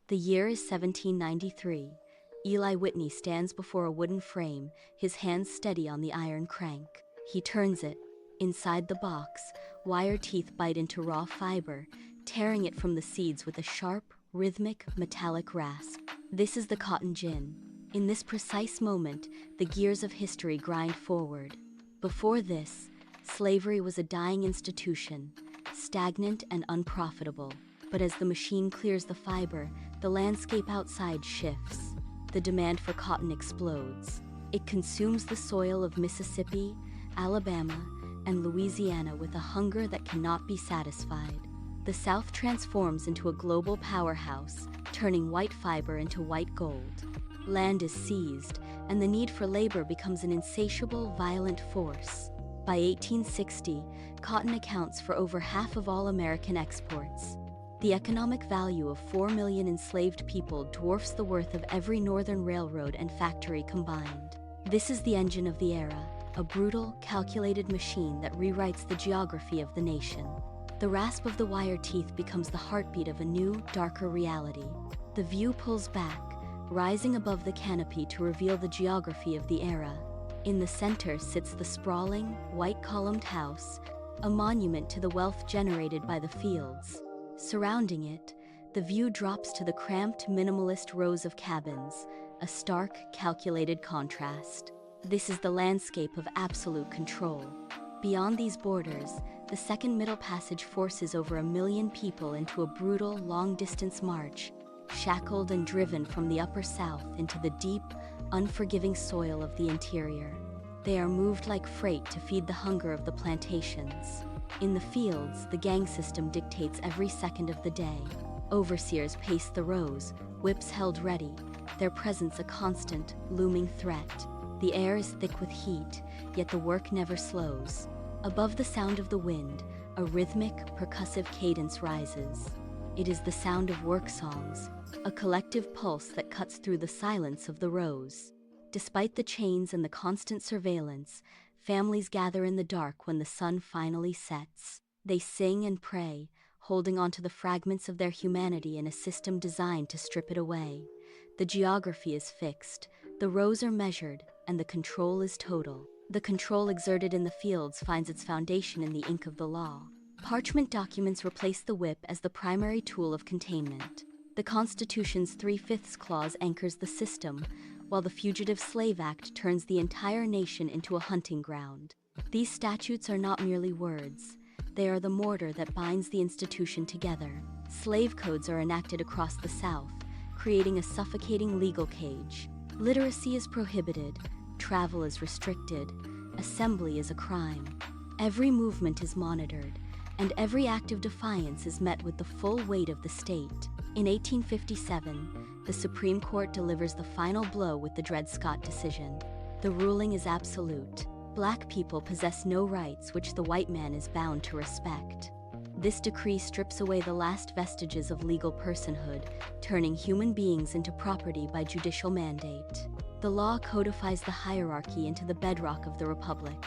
The year is 1793. Eli Whitney stands before a wooden frame, his hands steady on the iron crank. He turns it. Inside the box, wire teeth bite into raw fiber, tearing it from the seeds with a sharp, rhythmic, metallic rasp. This is the cotton gin. In this precise moment, the gears of history grind forward. Before this, slavery was a dying institution, stagnant and unprofitable. But as the machine clears the fiber, the landscape outside shifts. The demand for cotton explodes. It consumes the soil of Mississippi, Alabama, and Louisiana with a hunger that cannot be satisfied. The South transforms into a global powerhouse, turning white fiber into white gold. Land is seized, and the need for labor becomes an insatiable, violent force. By 1860, cotton accounts for over half of all American exports. The economic value of 4 million enslaved people dwarfs the worth of every northern railroad and factory combined. This is the engine of the era, a brutal, calculated machine that rewrites the geography of the nation. The rasp of the wire teeth becomes the heartbeat of a new, darker reality. The view pulls back, rising above the canopy to reveal the geography of the era. In the center sits the sprawling, white-columned house, a monument to the wealth generated by the fields. Surrounding it, the view drops to the cramped, minimalist rows of cabins, a stark, calculated contrast. This is the landscape of absolute control. Beyond these borders, the Second Middle Passage forces over 1 million people into a brutal, long-distance march, shackled and driven from the Upper South into the deep, unforgiving soil of the interior. They are moved like freight to feed the hunger of the plantations. In the fields, the gang system dictates every second of the day. Overseers pace the rows, whips held ready, their presence a constant, looming threat. The air is thick with heat, yet the work never slows. Above the sound of the wind, a rhythmic, percussive cadence rises. It is the sound of work songs, a collective pulse that cuts through the silence of the rows. Despite the chains and the constant surveillance, families gather in the dark when the sun finally sets. They sing and pray, holding onto the fragments of their humanity in a system designed to strip it away. The geography is fixed, the rows are measured, and the control is total. The control exerted in the fields finds its foundation in the ink of the law. Parchment documents replace the whip as the primary tool of containment. The Constitution's 3/5 clause anchors the system, while the Fugitive Slave Act turns the entire nation into a hunting ground. These statutes are not merely words. They are the mortar that binds the institution together. Slave codes are enacted across the South, creating a suffocating legal cage. Literacy is prohibited, travel is restricted, assembly is a crime. Every movement is monitored, and every act of defiance is met with the full weight of the state. In 1857, the Supreme Court delivers the final blow with the Dred Scott decision. The ruling is absolute. Black people possess no rights which the white man is bound to respect. This decree strips away the last vestiges of legal personhood, turning human beings into property by judicial mandate. The law codifies the hierarchy into the bedrock of the Republic,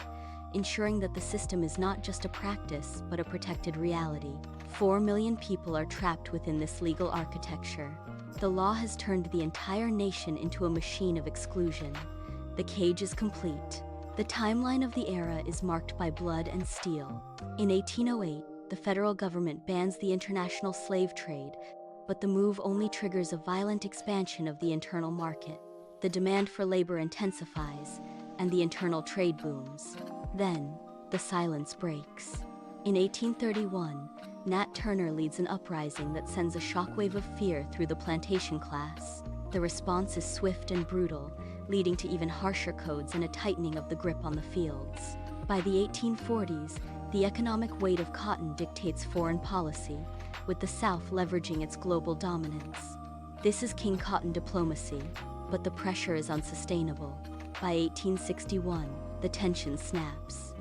ensuring that the system is not just a practice, but a protected reality. 4 million people are trapped within this legal architecture. The law has turned the entire nation into a machine of exclusion. The cage is complete. The timeline of the era is marked by blood and steel. In 1808, the federal government bans the international slave trade, but the move only triggers a violent expansion of the internal market. The demand for labor intensifies, and the internal trade booms. Then, the silence breaks. In 1831, Nat Turner leads an uprising that sends a shockwave of fear through the plantation class. The response is swift and brutal, leading to even harsher codes and a tightening of the grip on the fields. By the 1840s, the economic weight of cotton dictates foreign policy, with the South leveraging its global dominance. This is King Cotton diplomacy, but the pressure is unsustainable. By 1861, the tension snaps.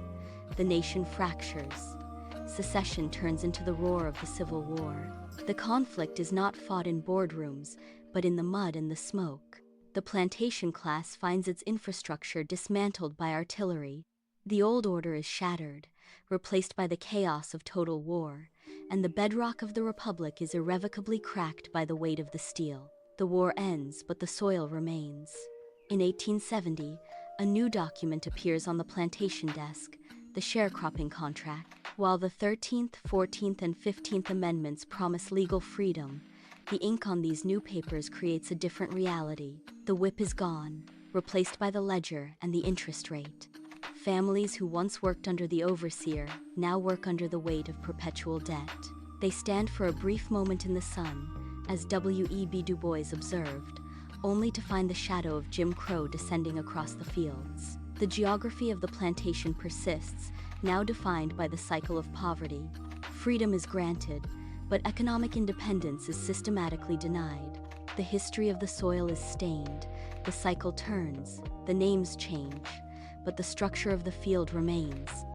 The nation fractures. Secession turns into the roar of the Civil War. The conflict is not fought in boardrooms, but in the mud and the smoke. The plantation class finds its infrastructure dismantled by artillery. The old order is shattered, replaced by the chaos of total war, and the bedrock of the Republic is irrevocably cracked by the weight of the steel. The war ends, but the soil remains. In 1870, a new document appears on the plantation desk, the sharecropping contract. While the 13th, 14th, and 15th Amendments promise legal freedom, the ink on these new papers creates a different reality. The whip is gone, replaced by the ledger and the interest rate. Families who once worked under the overseer now work under the weight of perpetual debt. They stand for a brief moment in the sun, as W.E.B. Du Bois observed, only to find the shadow of Jim Crow descending across the fields. The geography of the plantation persists, now defined by the cycle of poverty. Freedom is granted, but economic independence is systematically denied. The history of the soil is stained, the cycle turns, the names change, but the structure of the field remains.